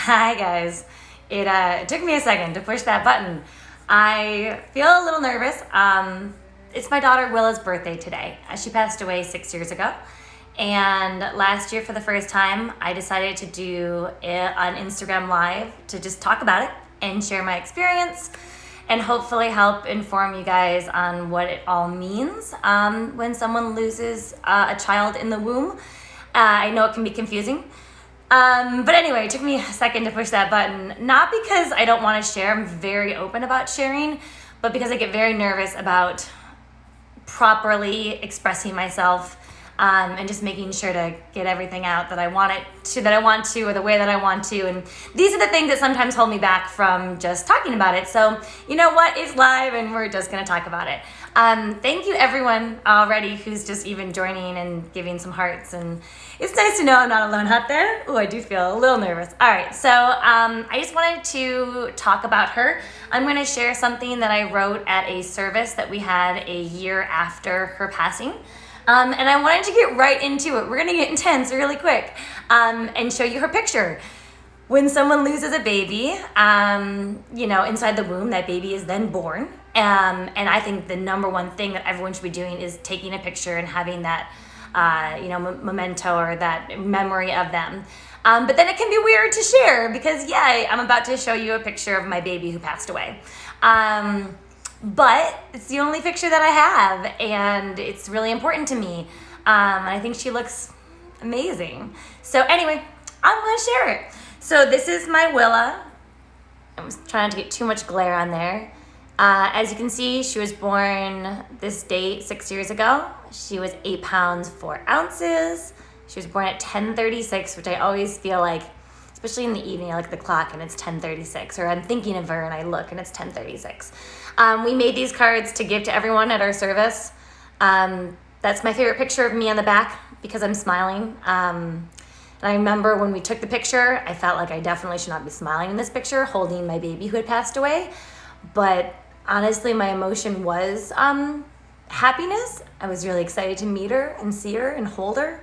Hi guys. It took me a second to push that button. I feel a little nervous. It's my daughter Willa's birthday today. She passed away 6 years ago. And last year, for the first time, I decided to do an Instagram Live to just talk about it and share my experience and hopefully help inform you guys on what it all means when someone loses a child in the womb. I know it can be confusing. But anyway, it took me a second to push that button, not because I don't want to share. I'm very open about sharing, but because I get very nervous about properly expressing myself and just making sure to get everything out that I want to, or the way that I want to. And these are the things that sometimes hold me back from just talking about it. So you know what? It's live and we're just going to talk about it. Thank you everyone already who's just even joining and giving some hearts. And it's nice to know I'm not alone out there. Oh, I do feel a little nervous. All right. So I just wanted to talk about her. I'm going to share something that I wrote at a service that we had a year after her passing. And I wanted to get right into it. We're going to get intense really quick and show you her picture. When someone loses a baby, inside the womb, that baby is then born. And I think the number one thing that everyone should be doing is taking a picture and having that, memento or that memory of them. But then it can be weird to share because, I'm about to show you a picture of my baby who passed away. But it's the only picture that I have, and it's really important to me. I think she looks amazing. So anyway, I'm going to share it. So this is my Willa. I was trying to get too much glare on there. As you can see, she was born this date 6 years ago. She was 8 pounds, 4 ounces. She was born at 10:36, which I always feel like, especially in the evening, I look at the clock and it's 10:36, or I'm thinking of her and I look and it's 10:36. We made these cards to give to everyone at our service. That's my favorite picture of me on the back because I'm smiling. And I remember when we took the picture, I felt like I definitely should not be smiling in this picture, holding my baby who had passed away. But honestly, my emotion was happiness. I was really excited to meet her and see her and hold her.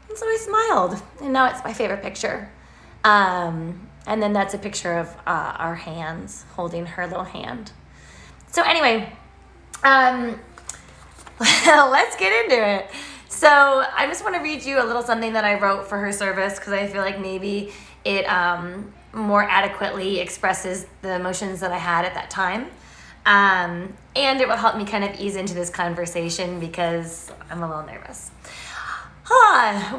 And so I smiled. And now it's my favorite picture. And then that's a picture of our hands holding her little hand. So anyway, let's get into it. So I just want to read you a little something that I wrote for her service because I feel like maybe it more adequately expresses the emotions that I had at that time. And it will help me kind of ease into this conversation because I'm a little nervous.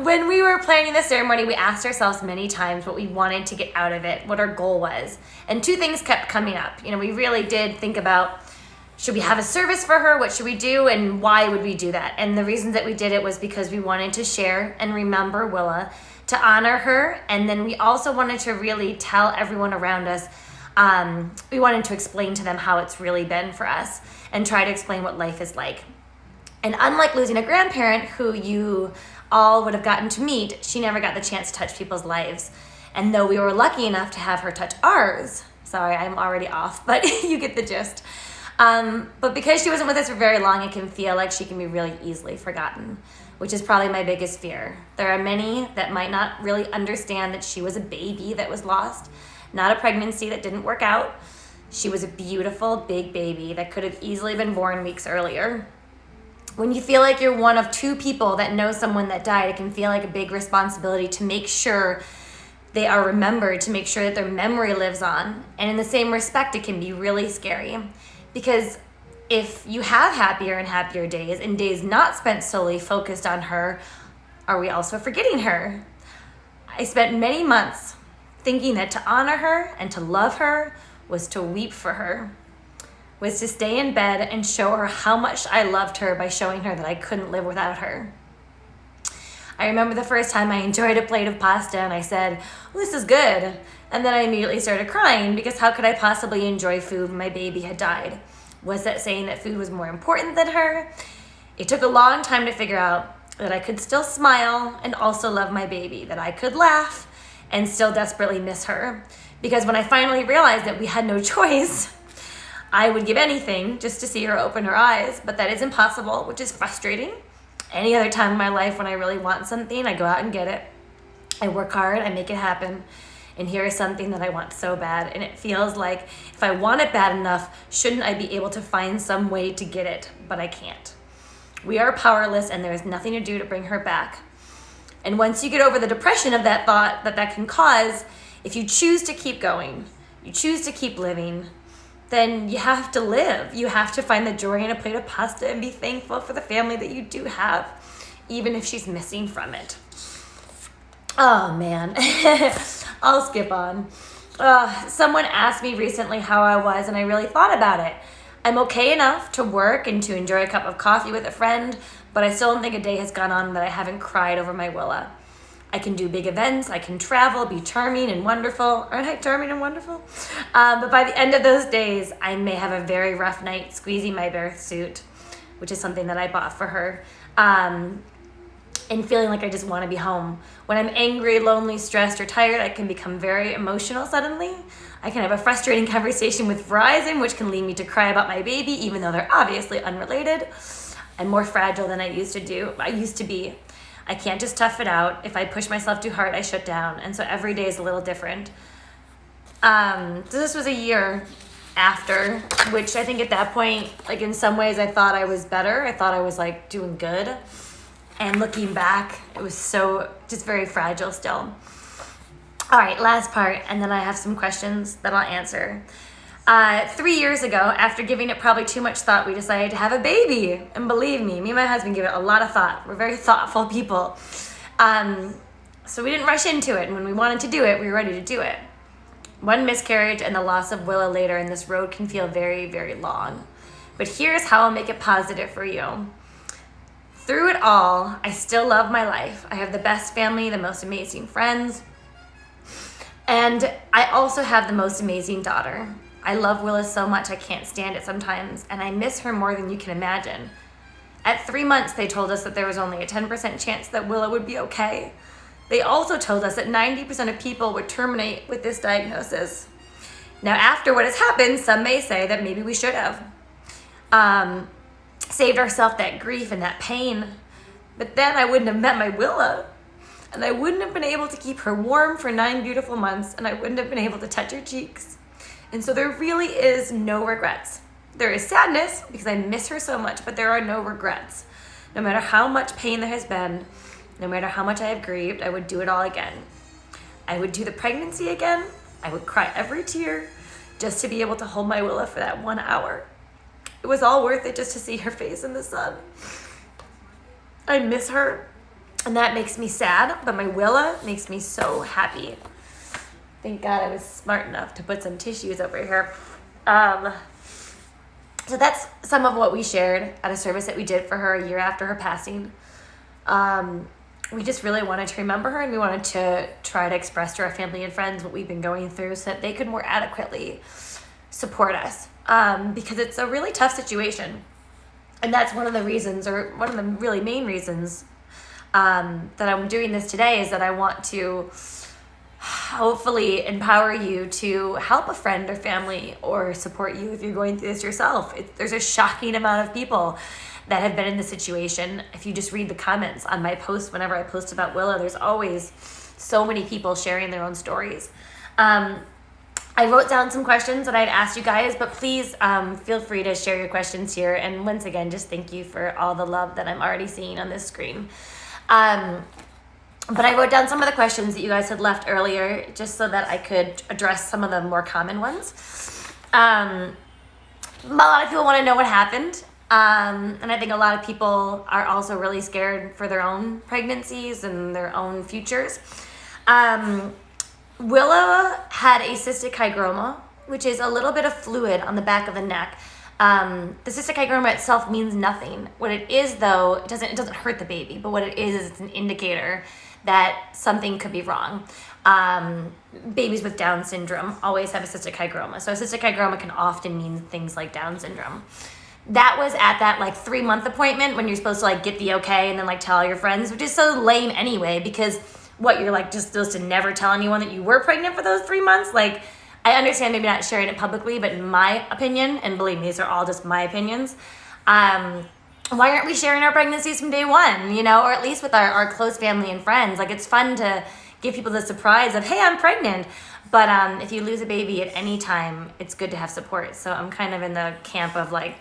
When we were planning the ceremony, we asked ourselves many times what we wanted to get out of it, what our goal was. And two things kept coming up. We really did think about, should we have a service for her? What should we do? And why would we do that? And the reasons that we did it was because we wanted to share and remember Willa, to honor her. And then we also wanted to really tell everyone around us, we wanted to explain to them how it's really been for us and try to explain what life is like. And unlike losing a grandparent who you all would have gotten to meet, she never got the chance to touch people's lives. And though we were lucky enough to have her touch ours, sorry, I'm already off, but you get the gist. But because she wasn't with us for very long, it can feel like she can be really easily forgotten, which is probably my biggest fear. There are many that might not really understand that she was a baby that was lost, not a pregnancy that didn't work out. She was a beautiful, big baby that could have easily been born weeks earlier. When you feel like you're one of two people that know someone that died, it can feel like a big responsibility to make sure they are remembered, to make sure that their memory lives on. And in the same respect, it can be really scary. Because if you have happier and happier days and days not spent solely focused on her, are we also forgetting her? I spent many months thinking that to honor her and to love her was to weep for her, was to stay in bed and show her how much I loved her by showing her that I couldn't live without her. I remember the first time I enjoyed a plate of pasta and I said, well, this is good. And then I immediately started crying because how could I possibly enjoy food when my baby had died? Was that saying that food was more important than her? It took a long time to figure out that I could still smile and also love my baby, that I could laugh and still desperately miss her. Because when I finally realized that we had no choice, I would give anything just to see her open her eyes, but that is impossible, which is frustrating. Any other time in my life when I really want something, I go out and get it. I work hard, I make it happen. and here is something that I want so bad. And it feels like if I want it bad enough, shouldn't I be able to find some way to get it? But I can't. We are powerless, and there is nothing to do to bring her back. And once you get over the depression of that thought that can cause, if you choose to keep going, you choose to keep living, then you have to live. You have to find the joy in a plate of pasta and be thankful for the family that you do have, even if she's missing from it. Oh man, I'll skip on. Someone asked me recently how I was, and I really thought about it. I'm okay enough to work and to enjoy a cup of coffee with a friend, but I still don't think a day has gone on that I haven't cried over my Willa. I can do big events, I can travel, be charming and wonderful. Aren't I charming and wonderful? But by the end of those days, I may have a very rough night squeezing my birth suit, which is something that I bought for her, and feeling like I just want to be home. When I'm angry, lonely, stressed, or tired, I can become very emotional suddenly. I can have a frustrating conversation with Verizon, which can lead me to cry about my baby, even though they're obviously unrelated. I'm more fragile than I used to be. I can't just tough it out. If I push myself too hard, I shut down. And so every day is a little different. So this was a year after, which I think at that point, like in some ways I thought I was better. I thought I was like doing good. And looking back, it was so just very fragile still. All right, last part, and then I have some questions that I'll answer. 3 years ago, after giving it probably too much thought, we decided to have a baby. And believe me and my husband give it a lot of thought. We're very thoughtful people. So we didn't rush into it. And when we wanted to do it, we were ready to do it. One miscarriage and the loss of Willa later, and this road can feel very, very long. But here's how I'll make it positive for you. Through it all, I still love my life. I have the best family, the most amazing friends. And I also have the most amazing daughter. I love Willa so much I can't stand it sometimes, and I miss her more than you can imagine. At 3 months, they told us that there was only a 10% chance that Willa would be okay. They also told us that 90% of people would terminate with this diagnosis. Now, after what has happened, some may say that maybe we should have saved ourselves that grief and that pain, but then I wouldn't have met my Willa, and I wouldn't have been able to keep her warm for 9 beautiful months, and I wouldn't have been able to touch her cheeks. And so there really is no regrets. There is sadness because I miss her so much, but there are no regrets. No matter how much pain there has been, no matter how much I have grieved, I would do it all again. I would do the pregnancy again. I would cry every tear just to be able to hold my Willa for that 1 hour. It was all worth it just to see her face in the sun. I miss her, and that makes me sad, but my Willa makes me so happy. Thank God I was smart enough to put some tissues over here. So that's some of what we shared at a service that we did for her a year after her passing. We just really wanted to remember her, and we wanted to try to express to our family and friends what we've been going through so that they could more adequately support us. Because it's a really tough situation. And that's one of the reasons, or one of the really main reasons that I'm doing this today, is that I want to hopefully empower you to help a friend or family or support you if you're going through this yourself. There's a shocking amount of people that have been in this situation. If you just read the comments on my post, whenever I post about Willa, there's always so many people sharing their own stories. I wrote down some questions that I'd asked you guys, but please feel free to share your questions here. And once again, just thank you for all the love that I'm already seeing on this screen. But I wrote down some of the questions that you guys had left earlier just so that I could address some of the more common ones. A lot of people want to know what happened. And I think a lot of people are also really scared for their own pregnancies and their own futures. Willa had a cystic hygroma, which is a little bit of fluid on the back of the neck. The cystic hygroma itself means nothing. What it is, though, it doesn't hurt the baby, but what it is it's an indicator that something could be wrong. Babies with Down syndrome always have a cystic hygroma. So a cystic hygroma can often mean things like Down syndrome. That was at that 3-month appointment when you're supposed to get the okay and then tell all your friends, which is so lame anyway, because you're just supposed to never tell anyone that you were pregnant for those 3 months? I understand maybe not sharing it publicly, but in my opinion, and believe me, these are all just my opinions, why aren't we sharing our pregnancies from day one, or at least with our close family and friends? It's fun to give people the surprise of, hey, I'm pregnant. But if you lose a baby at any time, it's good to have support. So I'm kind of in the camp of like,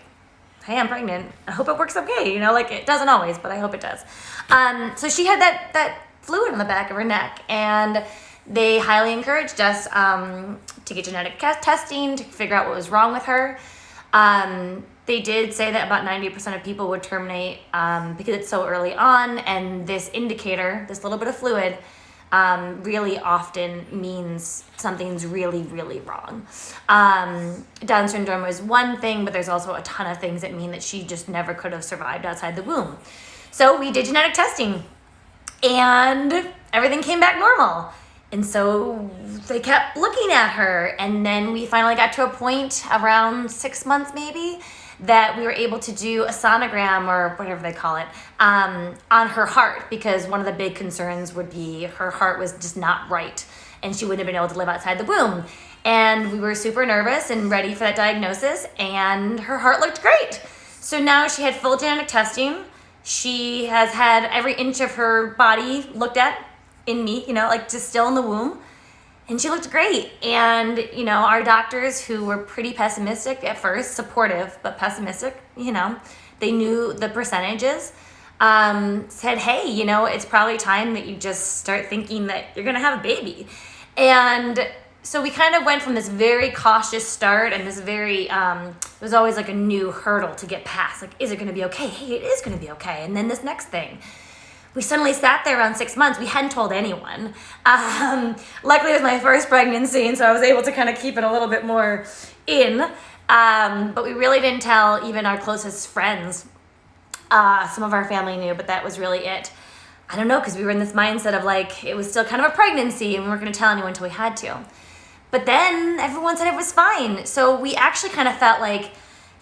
hey, I'm pregnant. I hope it works okay. You know, like it doesn't always, but I hope it does. So she had that fluid on the back of her neck, and they highly encouraged us to get genetic testing to figure out what was wrong with her. They did say that about 90% of people would terminate because it's so early on, and this indicator, this little bit of fluid, really often means something's really, really wrong. Down syndrome is one thing, but there's also a ton of things that mean that she just never could have survived outside the womb. So we did genetic testing, and everything came back normal. And so they kept looking at her, and then we finally got to a point around 6 months maybe that we were able to do a sonogram, or whatever they call it, on her heart, because one of the big concerns would be her heart was just not right and she wouldn't have been able to live outside the womb. And we were super nervous and ready for that diagnosis, and her heart looked great. So now she had full genetic testing. She has had every inch of her body looked at in me, you know, like just still in the womb. And she looked great. And, you know, our doctors, who were pretty pessimistic at first, supportive, but pessimistic, you know, they knew the percentages, said, hey, you know, it's probably time that you just start thinking that you're going to have a baby. And so we kind of went from this very cautious start and this very, it was always like a new hurdle to get past. Like, is it going to be okay? Hey, it is going to be okay. And then this next thing. We suddenly sat there around 6 months. We hadn't told anyone. Luckily, it was my first pregnancy, and so I was able to kind of keep it a little bit more in. But we really didn't tell even our closest friends. Some of our family knew, but that was really it. I don't know, because we were in this mindset of like, it was still kind of a pregnancy, and we weren't going to tell anyone until we had to. But then everyone said it was fine. So we actually kind of felt like,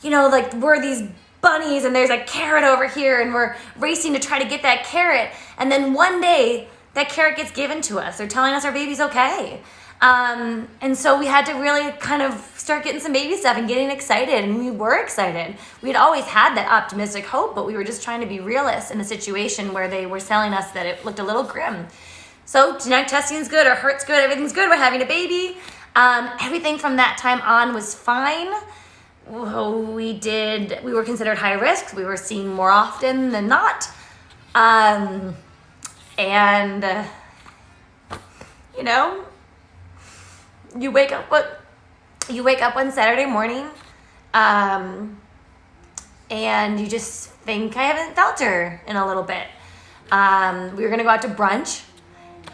you know, like we're these bunnies and there's a carrot over here and we're racing to try to get that carrot, and then one day that carrot gets given to us. They're telling us our baby's okay. And so we had to really kind of start getting some baby stuff and getting excited, and we were excited. We'd always had that optimistic hope, but we were just trying to be realists in a situation where they were telling us that it looked a little grim. So genetic testing is good, our heart's good, everything's good, we're having a baby. Everything from that time on was fine. We were considered high risk. We were seen more often than not. You know, you wake up one Saturday morning, and you just think, I haven't felt her in a little bit. We were going to go out to brunch.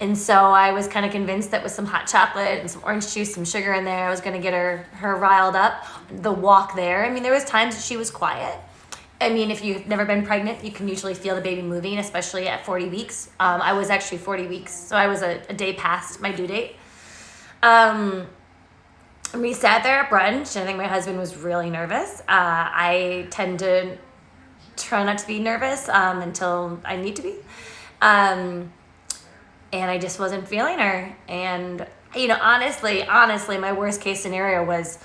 And so I was kind of convinced that with some hot chocolate and some orange juice, some sugar in there, I was going to get her riled up. The walk there, I mean, there was times that she was quiet. I mean, if you've never been pregnant, you can usually feel the baby moving, especially at 40 weeks. I was actually 40 weeks, so I was a day past my due date. We sat there at brunch, and I think my husband was really nervous. I tend to try not to be nervous until I need to be. And I just wasn't feeling her. And, you know, honestly, my worst case scenario was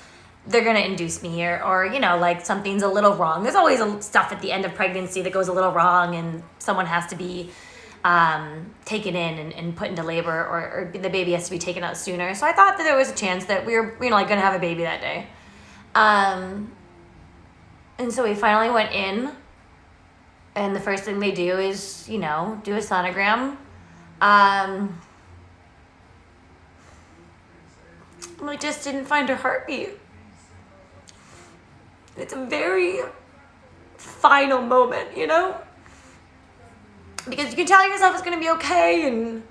they're going to induce me or, you know, like something's a little wrong. There's always stuff at the end of pregnancy that goes a little wrong, and someone has to be taken in and put into labor, or the baby has to be taken out sooner. So I thought that there was a chance that we were, you know, like going to have a baby that day. And so we finally went in, and the first thing they do is, you know, do a sonogram. We just didn't find her heartbeat. It's a very final moment, you know? Because you can tell yourself it's going to be okay, and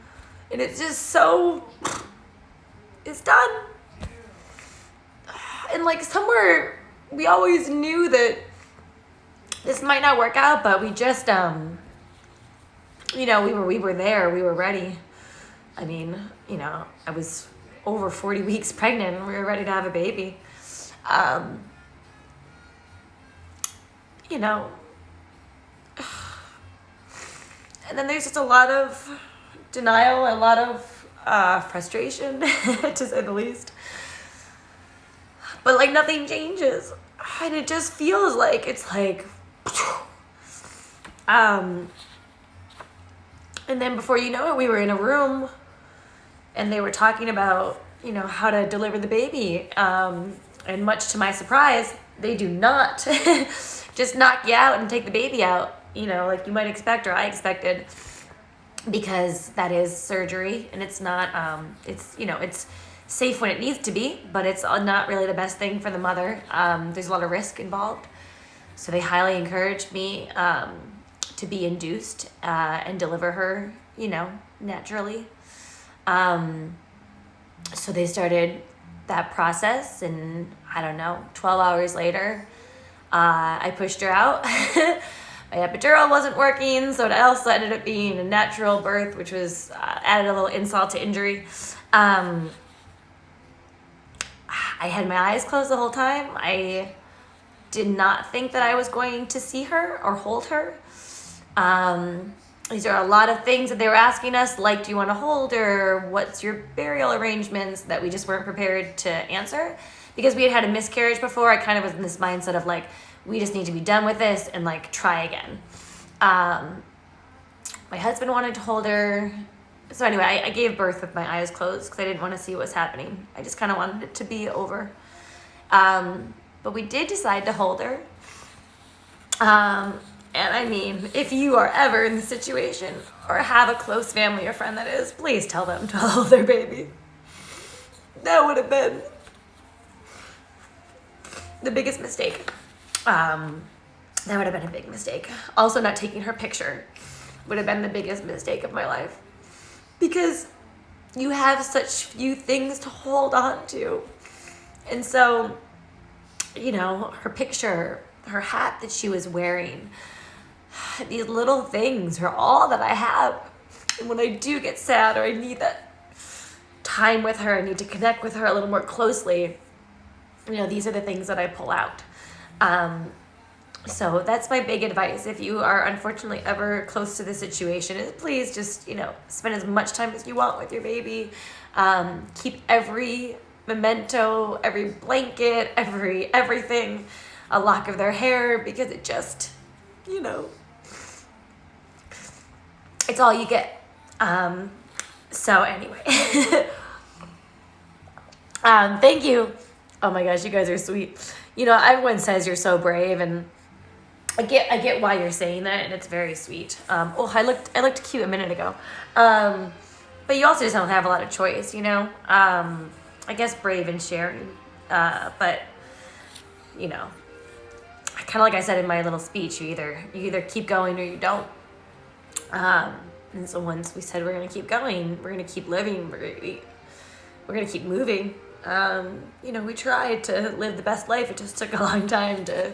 it's just so, it's done. And like somewhere, we always knew that this might not work out, but we just, you know, we were there, we were ready. I mean, you know, I was over 40 weeks pregnant, and we were ready to have a baby. You know, and then there's just a lot of denial, a lot of frustration, to say the least. But like nothing changes, and it just feels like it's like, and then before you know it, we were in a room and they were talking about, how to deliver the baby. And much to my surprise, they do not just knock you out and take the baby out, like you might expect, or I expected, because that is surgery, and it's not, it's safe when it needs to be, but it's not really the best thing for the mother. There's a lot of risk involved. So they highly encouraged me to be induced and deliver her, naturally. So they started that process, and I don't know, 12 hours later, I pushed her out. My epidural wasn't working, so it also ended up being a natural birth, which was added a little insult to injury. I had my eyes closed the whole time. I did not think that I was going to see her or hold her. These are a lot of things that they were asking us, like, do you want to hold her? What's your burial arrangements, that we just weren't prepared to answer. Because we had a miscarriage before, I kind of was in this mindset of like, we just need to be done with this and like try again. My husband wanted to hold her. So anyway, I gave birth with my eyes closed because I didn't want to see what was happening. I just kind of wanted it to be over. But we did decide to hold her. And I mean, if you are ever in the situation or have a close family or friend that is, please tell them to hold their baby. That would have been the biggest mistake. That would have been a big mistake. Also, not taking her picture would have been the biggest mistake of my life. Because you have such few things to hold on to. And so, her picture, her hat that she was wearing, these little things are all that I have. And when I do get sad or I need that time with her, I need to connect with her a little more closely, these are the things that I pull out. So that's my big advice. If you are unfortunately ever close to the situation, is please just, spend as much time as you want with your baby. Keep every memento, every blanket, everything, a lock of their hair, because it just, it's all you get. So anyway, thank you. Oh my gosh, you guys are sweet. Everyone says you're so brave, and I get why you're saying that, and it's very sweet. I looked cute a minute ago. But you also just don't have a lot of choice, I guess brave and sharing. But kind of like I said in my little speech, you either keep going or you don't. And so once we said we're gonna keep going, we're gonna keep living, we're gonna keep moving. We tried to live the best life. It just took a long time to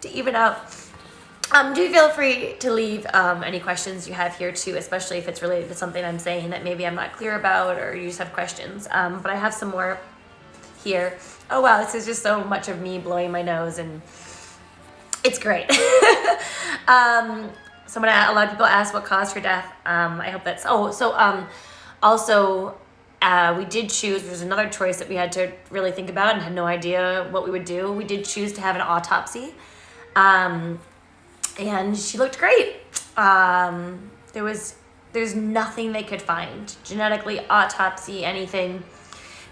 even out. Do feel free to leave any questions you have here too, especially if it's related to something I'm saying that maybe I'm not clear about, or you just have questions. But I have some more here. Oh wow, this is just so much of me blowing my nose, and it's great. A lot of people ask what caused her death. I hope that's, also, we did choose, there's another choice that we had to really think about and had no idea what we would do. We did choose to have an autopsy. And she looked great. There's nothing they could find. Genetically, autopsy, anything.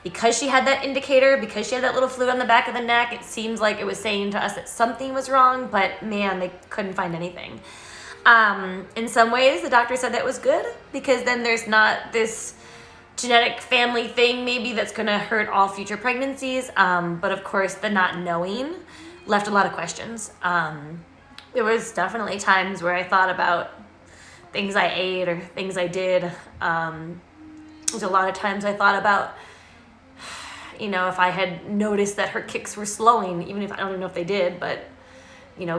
Because she had that indicator, because she had that little fluid on the back of the neck, it seems like it was saying to us that something was wrong, but man, they couldn't find anything. In some ways, the doctor said that was good, because then there's not this genetic family thing maybe that's going to hurt all future pregnancies. But of course, the not knowing left a lot of questions. There was definitely times where I thought about things I ate or things I did. There's a lot of times I thought about, if I had noticed that her kicks were slowing, even if I don't even know if they did, but,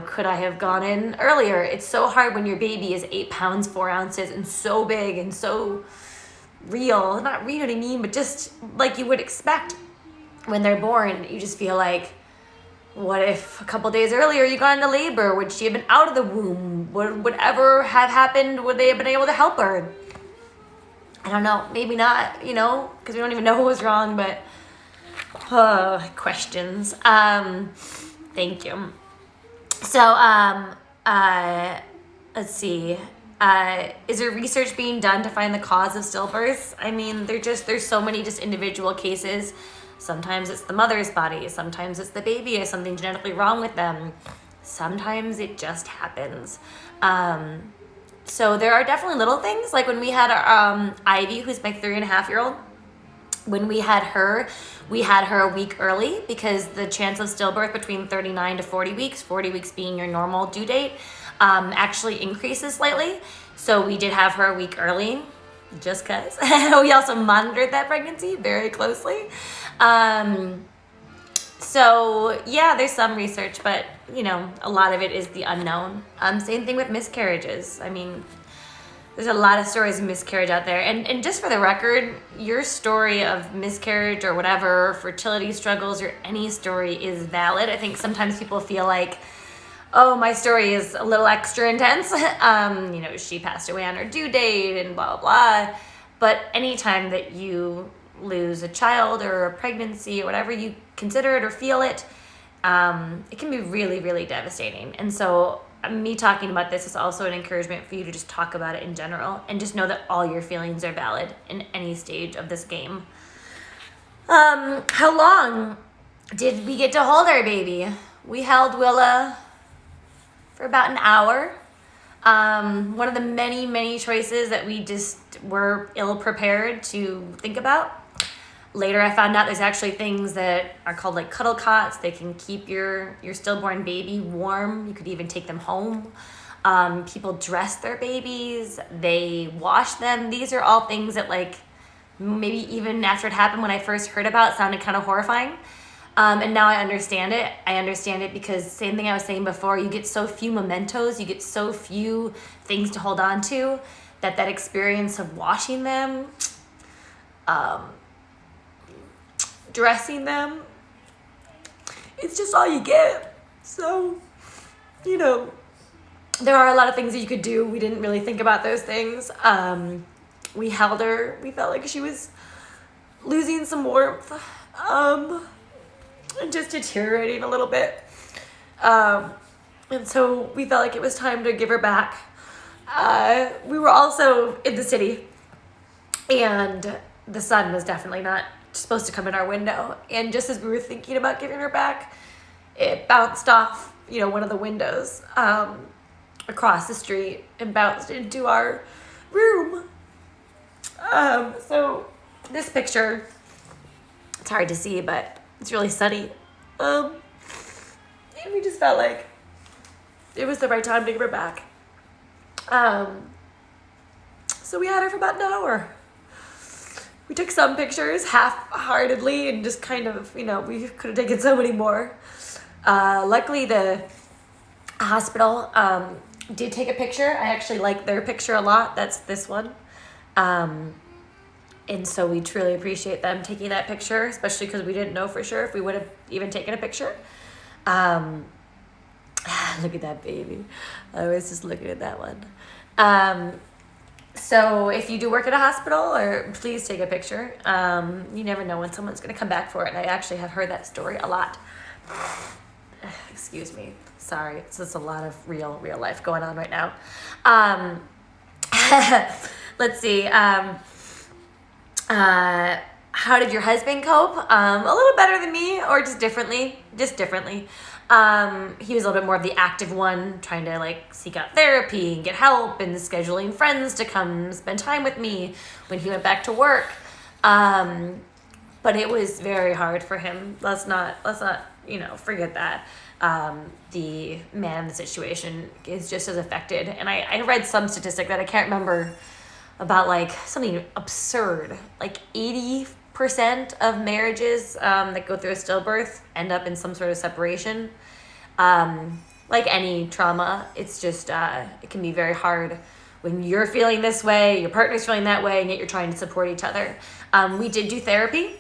could I have gone in earlier? It's so hard when your baby is 8 pounds, 4 ounces and so big and so real. Not real, what I mean, but just like you would expect when they're born. You just feel like, what if a couple days earlier you got into labor? Would she have been out of the womb? Would whatever have happened, would they have been able to help her? I don't know. Maybe not, because we don't even know what was wrong, but questions. Thank you. So, let's see. Is there research being done to find the cause of stillbirths? I mean, there's so many just individual cases. Sometimes it's the mother's body. Sometimes it's the baby has something genetically wrong with them. Sometimes it just happens. So there are definitely little things. Like when we had our, Ivy, who's my 3.5-year-old, when we had her a week early because the chance of stillbirth between 39 to 40 weeks, 40 weeks being your normal due date, actually increases slightly. So we did have her a week early just because. We also monitored that pregnancy very closely. So yeah, there's some research, but a lot of it is the unknown. Same thing with miscarriages. I mean, there's a lot of stories of miscarriage out there. And just for the record, your story of miscarriage or whatever, fertility struggles or any story is valid. I think sometimes people feel like, oh, my story is a little extra intense. She passed away on her due date and blah, blah, blah. But anytime that you lose a child or a pregnancy or whatever you consider it or feel it, it can be really, really devastating. And so me talking about this is also an encouragement for you to just talk about it in general and just know that all your feelings are valid in any stage of this game. How long did we get to hold our baby? We held Willa for about an hour. One of the many, many choices that we just were ill-prepared to think about. Later, I found out there's actually things that are called like cuddle cots. They can keep your stillborn baby warm. You could even take them home. People dress their babies. They wash them. These are all things that maybe even after it happened when I first heard about sounded kind of horrifying. And now I understand it. I understand it because same thing I was saying before, you get so few mementos, you get so few things to hold on to that experience of washing them, dressing them, it's just all you get. So, there are a lot of things that you could do. We didn't really think about those things. We held her. We felt like she was losing some warmth. And just deteriorating a little bit. And so we felt like it was time to give her back. We were also in the city, and the sun was definitely not supposed to come in our window. And just as we were thinking about giving her back, it bounced off, one of the windows across the street and bounced into our room. So this picture, it's hard to see, but it's really sunny. And we just felt like it was the right time to give her back. So we had her for about an hour. We took some pictures half-heartedly and just kind of, we could have taken so many more. Luckily, the hospital did take a picture. I actually like their picture a lot. That's this one. And so we truly appreciate them taking that picture, especially because we didn't know for sure if we would have even taken a picture. Look at that baby. I was just looking at that one. So if you do work at a hospital, or please take a picture. You never know when someone's going to come back for it. And I actually have heard that story a lot. Excuse me. Sorry. It's just a lot of real life going on right now. Let's see. How did your husband cope? A little better than me, or just differently. He was a little bit more of the active one, trying to seek out therapy and get help and scheduling friends to come spend time with me when he went back to work. But it was very hard for him. Let's not, forget that. The man in the situation is just as affected. And I read some statistic that I can't remember about something absurd. 80% of marriages that go through a stillbirth end up in some sort of separation. Like any trauma, it's just, it can be very hard when you're feeling this way, your partner's feeling that way, and yet you're trying to support each other. We did do therapy,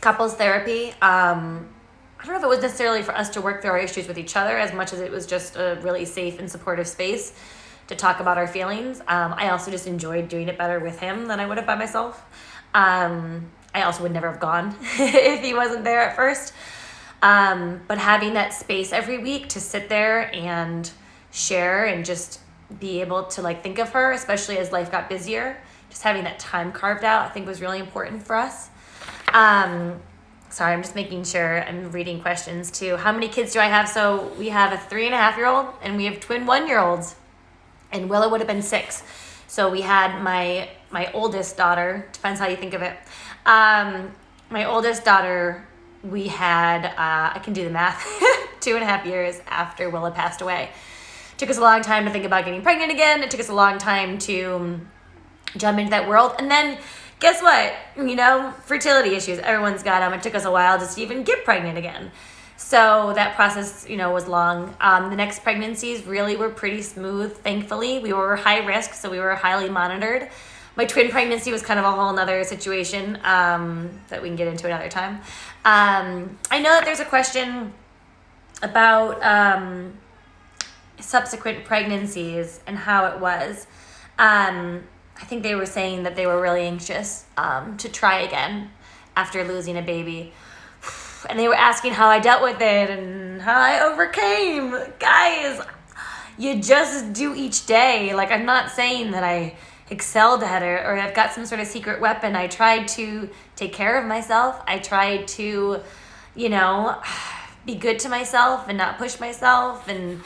couples therapy. I don't know if it was necessarily for us to work through our issues with each other as much as it was just a really safe and supportive space to talk about our feelings. I also just enjoyed doing it better with him than I would have by myself. I also would never have gone if he wasn't there at first. But having that space every week to sit there and share and just be able to like think of her, especially as life got busier. Just having that time carved out, I think, was really important for us. Sorry, I'm just making sure I'm reading questions too. How many kids do I have? So we have a 3.5-year-old and we have twin 1-year-olds, and Willa would have been 6. So we had my oldest daughter, depends how you think of it. My oldest daughter, we had, I can do the math, 2.5 years after Willa passed away. It took us a long time to think about getting pregnant again. It took us a long time to jump into that world. And then guess what? Fertility issues. Everyone's got them. It took us a while just to even get pregnant again. So that process, was long. The next pregnancies really were pretty smooth, thankfully. We were high risk, so we were highly monitored. My twin pregnancy was kind of a whole nother situation that we can get into another time. I know that there's a question about subsequent pregnancies and how it was. I think they were saying that they were really anxious to try again after losing a baby. And they were asking how I dealt with it and how I overcame. Guys, you just do each day. Like, I'm not saying that I excelled at it or I've got some sort of secret weapon. I tried to take care of myself. I tried to, be good to myself and not push myself and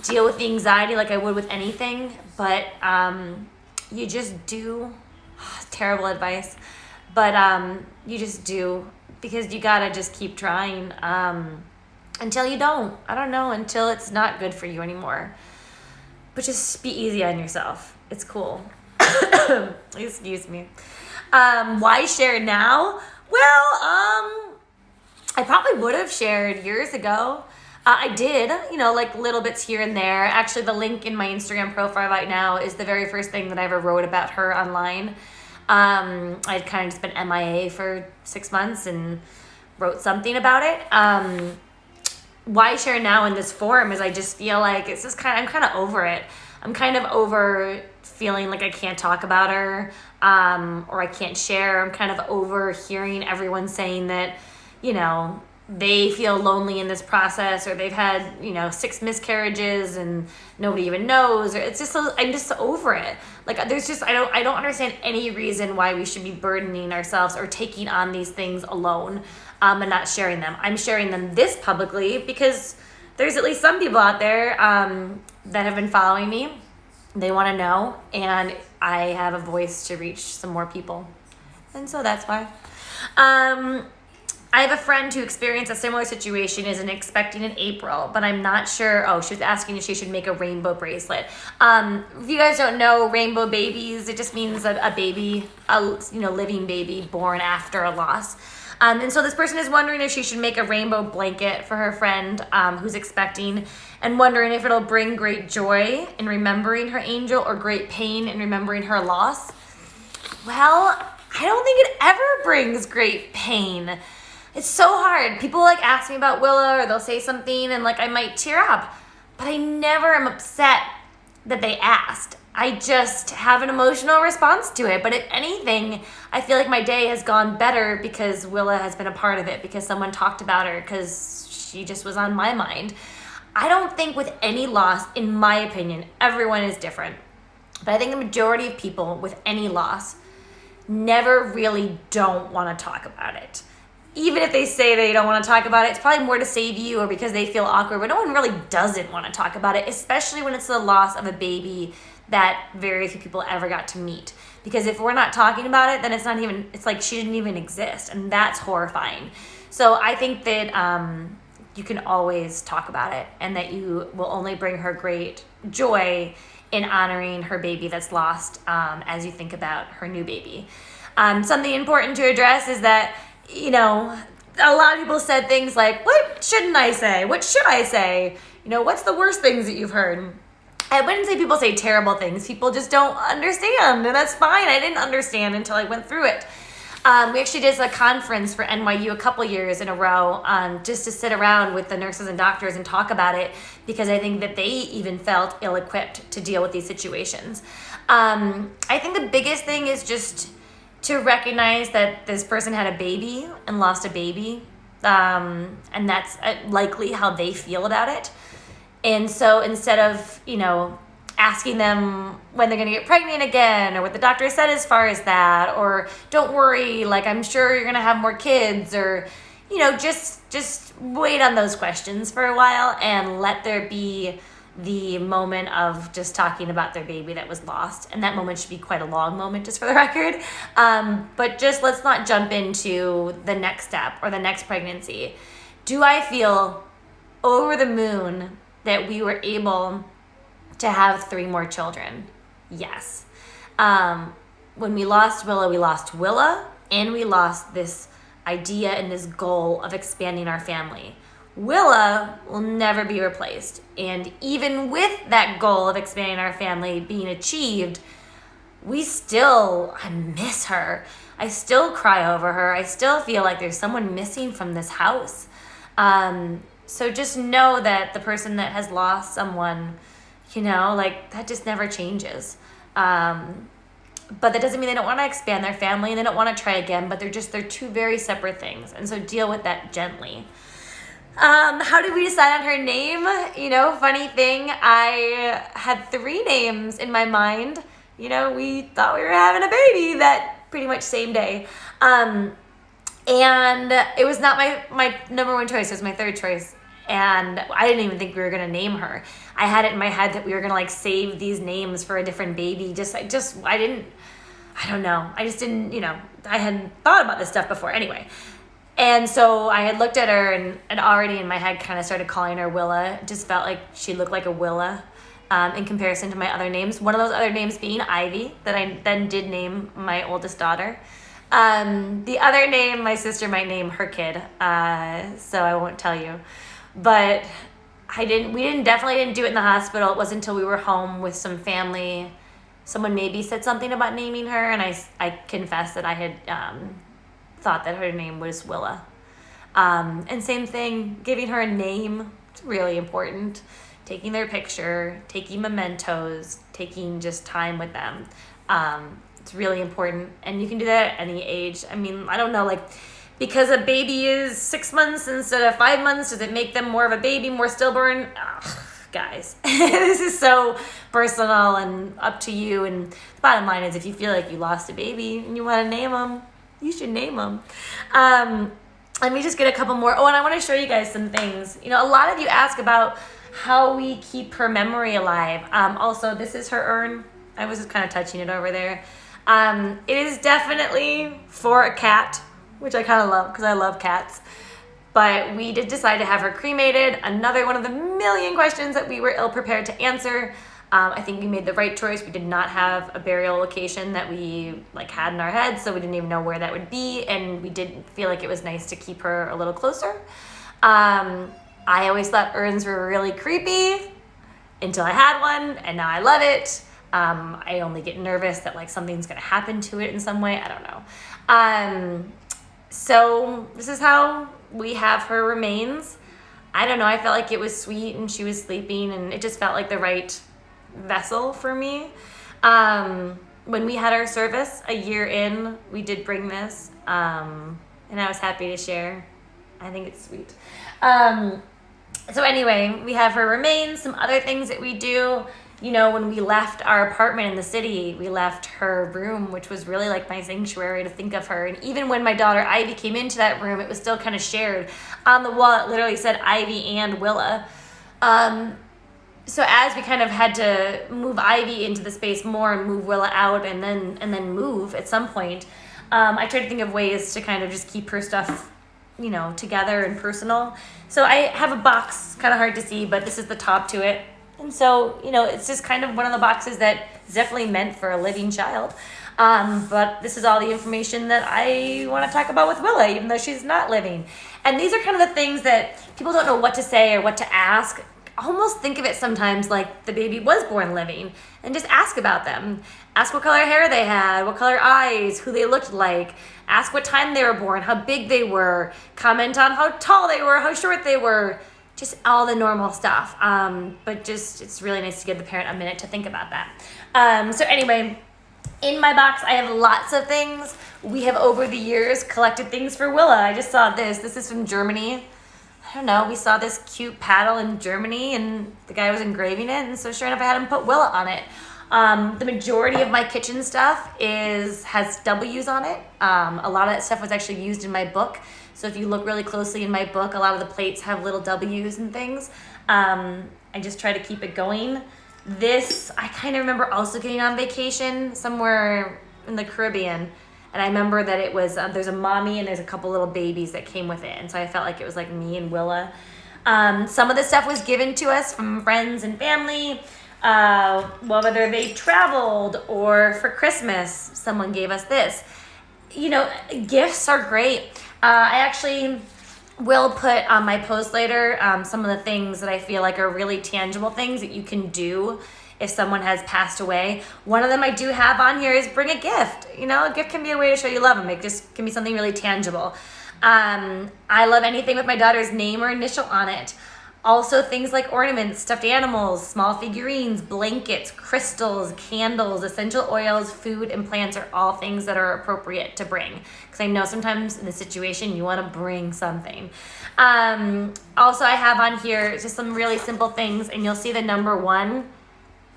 deal with the anxiety like I would with anything. But you just do. Terrible advice. But you just do, because you gotta just keep trying until you don't. I don't know, until it's not good for you anymore. But just be easy on yourself. It's cool. Excuse me. Why share now? Well, I probably would have shared years ago. I did, like little bits here and there. Actually, the link in my Instagram profile right now is the very first thing that I ever wrote about her online. I'd kind of just been MIA for 6 months and wrote something about it. Why share now in this form is I just feel like it's just I'm kind of over it. I'm kind of over feeling like I can't talk about her, or I can't share. I'm kind of over hearing everyone saying that, they feel lonely in this process, or they've had, 6 miscarriages and nobody even knows, or it's just, I'm just over it. Like, there's just, I don't understand any reason why we should be burdening ourselves or taking on these things alone, and not sharing them. I'm sharing them this publicly because there's at least some people out there, that have been following me. They want to know, and I have a voice to reach some more people. And so that's why. I have a friend who experienced a similar situation, isn't expecting in April, but I'm not sure. Oh, she was asking if she should make a rainbow bracelet. If you guys don't know, rainbow babies, it just means a baby, living baby born after a loss. And so this person is wondering if she should make a rainbow blanket for her friend who's expecting, and wondering if it'll bring great joy in remembering her angel or great pain in remembering her loss. Well, I don't think it ever brings great pain. It's so hard. People ask me about Willa, or they'll say something and I might tear up, but I never am upset that they asked. I just have an emotional response to it. But if anything, I feel like my day has gone better because Willa has been a part of it, because someone talked about her, because she just was on my mind. I don't think with any loss, in my opinion, everyone is different, but I think the majority of people with any loss never really don't want to talk about it. Even if they say they don't want to talk about it, it's probably more to save you or because they feel awkward, but no one really doesn't want to talk about it, especially when it's the loss of a baby that very few people ever got to meet. Because if we're not talking about it, then it's like she didn't even exist, and that's horrifying. So I think that you can always talk about it, and that you will only bring her great joy in honoring her baby that's lost, as you think about her new baby. Something important to address is that, a lot of people said things like, what shouldn't I say? What should I say? What's the worst things that you've heard? I wouldn't say people say terrible things. People just don't understand, and that's fine. I didn't understand until I went through it. We actually did a conference for NYU a couple years in a row, just to sit around with the nurses and doctors and talk about it, because I think that they even felt ill-equipped to deal with these situations. I think the biggest thing is just to recognize that this person had a baby and lost a baby, and that's likely how they feel about it. And so instead of, asking them when they're going to get pregnant again, or what the doctor said as far as that, or don't worry, like, I'm sure you're going to have more kids, or, you know, just wait on those questions for a while and let there be the moment of just talking about their baby that was lost. And that moment should be quite a long moment, just for the record. But just let's not jump into the next step or the next pregnancy. Do I feel over the moon that we were able to have 3 more children? Yes. When we lost Willa, and we lost this idea and this goal of expanding our family. Willa will never be replaced. And even with that goal of expanding our family being achieved, I miss her. I still cry over her. I still feel like there's someone missing from this house. So just know that the person that has lost someone, you know, like, that just never changes. But that doesn't mean they don't want to expand their family and they don't want to try again, but they're 2 very separate things. And so deal with that gently. How did we decide on her name? You know, funny thing, I had 3 names in my mind. You know, we thought we were having a baby that pretty much same day. And it was not my number 1 choice, it was my 3rd choice. And I didn't even think we were going to name her. I had it in my head that we were going to, like, save these names for a different baby. I don't know. I just didn't, you know, I hadn't thought about this stuff before anyway. And so I had looked at her and already in my head kind of started calling her Willa. It just felt like she looked like a Willa in comparison to my other names. One of those other names being Ivy, that I then did name my oldest daughter. The other name my sister might name her kid, so I won't tell you. But we definitely didn't do it in the hospital. It wasn't until we were home with some family. Someone maybe said something about naming her, and I confessed that I had thought that her name was Willa. And same thing, giving her a name, it's really important. Taking their picture, taking mementos, taking just time with them. It's really important, and you can do that at any age. I mean, I don't know, like, because a baby is 6 months instead of 5 months, does it make them more of a baby, more stillborn? Ugh, guys, this is so personal and up to you. And the bottom line is, if you feel like you lost a baby and you want to name them, you should name them. Let me just get a couple more. Oh, and I want to show you guys some things. You know, a lot of you ask about how we keep her memory alive. Also, this is her urn. I was just kind of touching it over there. It is definitely for a cat, which I kind of love because I love cats. But we did decide to have her cremated. Another one of the million questions that we were ill-prepared to answer. I think we made the right choice. We did not have a burial location that we had in our heads, so we didn't even know where that would be, and we did feel like it was nice to keep her a little closer. I always thought urns were really creepy until I had one, and now I love it. I only get nervous that something's gonna happen to it in some way. I don't know. So this is how we have her remains. I don't know. I felt like it was sweet, and she was sleeping, and it just felt like the right vessel for me. When we had our service a year in, we did bring this, and I was happy to share. I think it's sweet. So anyway, we have her remains. Some other things that we do, you know, when we left our apartment in the city, we left her room, which was really like my sanctuary to think of her. And even when my daughter Ivy came into that room, it was still kind of shared. On the wall, it literally said Ivy and Willa. So as we kind of had to move Ivy into the space more and move Willa out and then move at some point, I tried to think of ways to kind of just keep her stuff, you know, together and personal. So I have a box, kind of hard to see, but this is the top to it. And so, you know, it's just kind of one of the boxes that is definitely meant for a living child. But this is all the information that I want to talk about with Willa, even though she's not living. And these are kind of the things that people don't know what to say or what to ask. Almost think of it sometimes like the baby was born living, and just ask about them. Ask what color hair they had, what color eyes, who they looked like. Ask what time they were born, how big they were. Comment on how tall they were, how short they were. Just all the normal stuff. But just, it's really nice to give the parent a minute to think about that. So anyway, in my box, I have lots of things. We have over the years collected things for Willa. I just saw this. This is from Germany. I don't know, we saw this cute paddle in Germany and the guy was engraving it, and so sure enough I had him put Willa on it. The majority of my kitchen stuff has W's on it. A lot of that stuff was actually used in my book. So if you look really closely in my book, a lot of the plates have little W's and things. I just try to keep it going. This, I kind of remember also getting on vacation somewhere in the Caribbean. And I remember that it was, there's a mommy and there's a couple little babies that came with it. And so I felt like it was like me and Willa. Some of the stuff was given to us from friends and family. Well, whether they traveled or for Christmas, someone gave us this. You know, gifts are great. I actually will put on my post later some of the things that I feel like are really tangible things that you can do if someone has passed away. One of them I do have on here is bring a gift. You know, a gift can be a way to show you love them. It just can be something really tangible. I love anything with my daughter's name or initial on it. Also things like ornaments, stuffed animals, small figurines, blankets, crystals, candles, essential oils, food, and plants are all things that are appropriate to bring. Because I know sometimes in the situation you want to bring something. Also I have on here just some really simple things, and you'll see the number 1.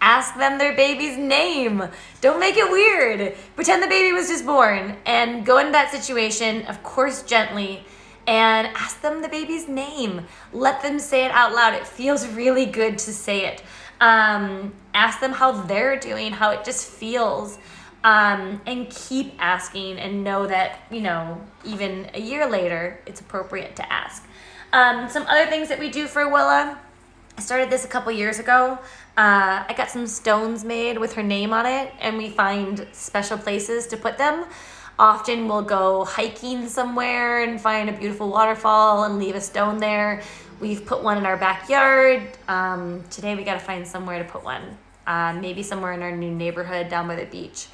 Ask them their baby's name. Don't make it weird. Pretend the baby was just born and go into that situation, of course gently, and ask them the baby's name. Let them say it out loud. It feels really good to say it. Ask them how they're doing, how it just feels, and keep asking, and know that, you know, even a year later, it's appropriate to ask. Some other things that we do for Willa. I started this a couple years ago. I got some stones made with her name on it, and we find special places to put them. Often we'll go hiking somewhere and find a beautiful waterfall and leave a stone there. We've put one in our backyard. Today we gotta find somewhere to put one. Maybe somewhere in our new neighborhood down by the beach.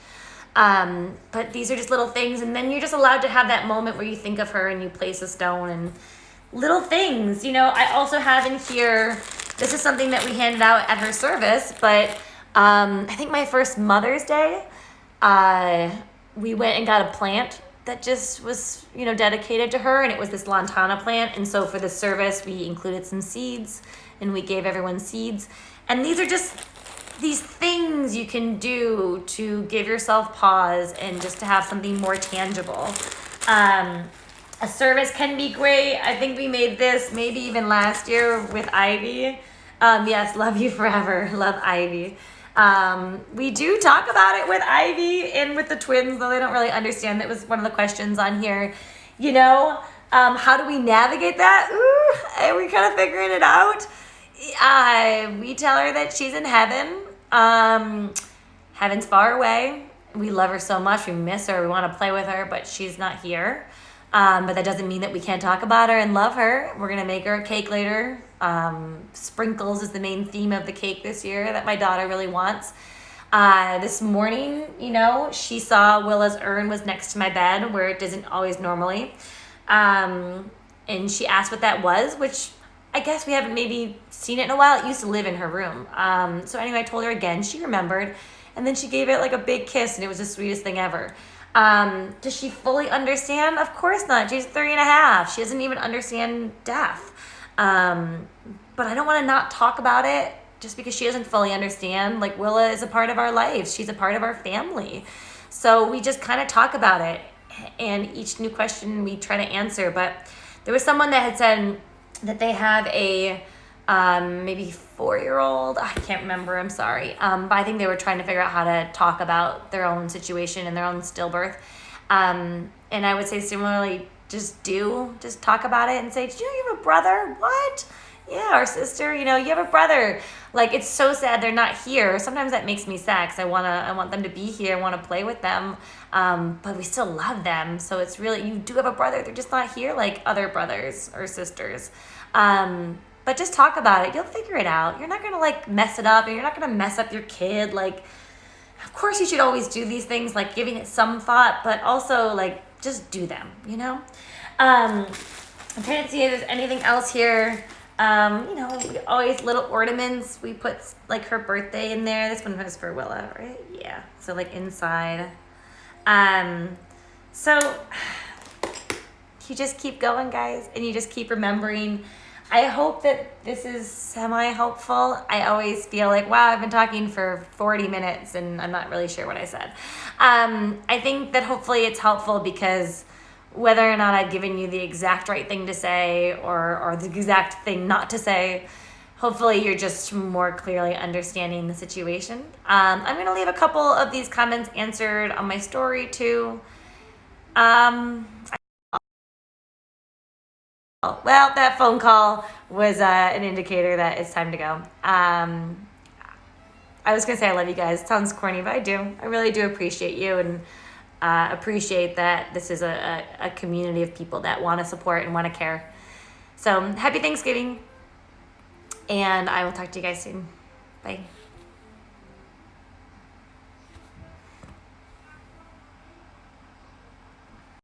But these are just little things, and then you're just allowed to have that moment where you think of her and you place a stone and little things. You know, I also have in here, this is something that we handed out at her service, but I think my first Mother's Day, we went and got a plant that just was, you know, dedicated to her, and it was this lantana plant. And so for the service, we included some seeds, and we gave everyone seeds. And these are just these things you can do to give yourself pause and just to have something more tangible. A service can be great. I think we made this maybe even last year with Ivy. Yes, love you forever. Love Ivy. We do talk about it with Ivy and with the twins, though they don't really understand. That was one of the questions on here. You know, how do we navigate that? Ooh, we're kind of figuring it out. We tell her that she's in heaven. Heaven's far away. We love her so much. We miss her. We want to play with her, but she's not here. But that doesn't mean that we can't talk about her and love her. We're going to make her a cake later. Sprinkles is the main theme of the cake this year that my daughter really wants. This morning, you know, she saw Willa's urn was next to my bed where it doesn't always normally. And she asked what that was, which I guess we haven't maybe seen it in a while. It used to live in her room. So anyway, I told her again, she remembered. And then she gave it like a big kiss, and it was the sweetest thing ever. Does she fully understand? Of course not. She's 3.5. She doesn't even understand death. But I don't want to not talk about it just because she doesn't fully understand. Like, Willa is a part of our lives. She's a part of our family. So we just kind of talk about it, and each new question we try to answer. But there was someone that had said that they have a maybe 4-year-old. I can't remember. I'm sorry. But I think they were trying to figure out how to talk about their own situation and their own stillbirth. And I would say similarly, just talk about it and say, "Did you know you have a brother?" "What?" "Yeah, or sister, you know, you have a brother." Like, it's so sad they're not here. Sometimes that makes me sad because I want them to be here. I want to play with them. But we still love them. So it's really, you do have a brother. They're just not here like other brothers or sisters. But just talk about it. You'll figure it out. You're not going to like mess it up, and you're not going to mess up your kid. Like, of course you should always do these things, like giving it some thought, but also like just do them, you know? I'm trying to see if there's anything else here. You know, we always little ornaments. We put like her birthday in there. This one was for Willa, right? Yeah. So like inside. So you just keep going, guys, and you just keep remembering. I hope that this is semi-helpful. I always feel like, wow, I've been talking for 40 minutes and I'm not really sure what I said. I think that hopefully it's helpful because whether or not I've given you the exact right thing to say or the exact thing not to say, hopefully you're just more clearly understanding the situation. I'm going to leave a couple of these comments answered on my story too. Well, that phone call was an indicator that it's time to go. I was going to say I love you guys. It sounds corny, but I do. I really do appreciate you and appreciate that this is a community of people that want to support and want to care. So happy Thanksgiving, and I will talk to you guys soon. Bye.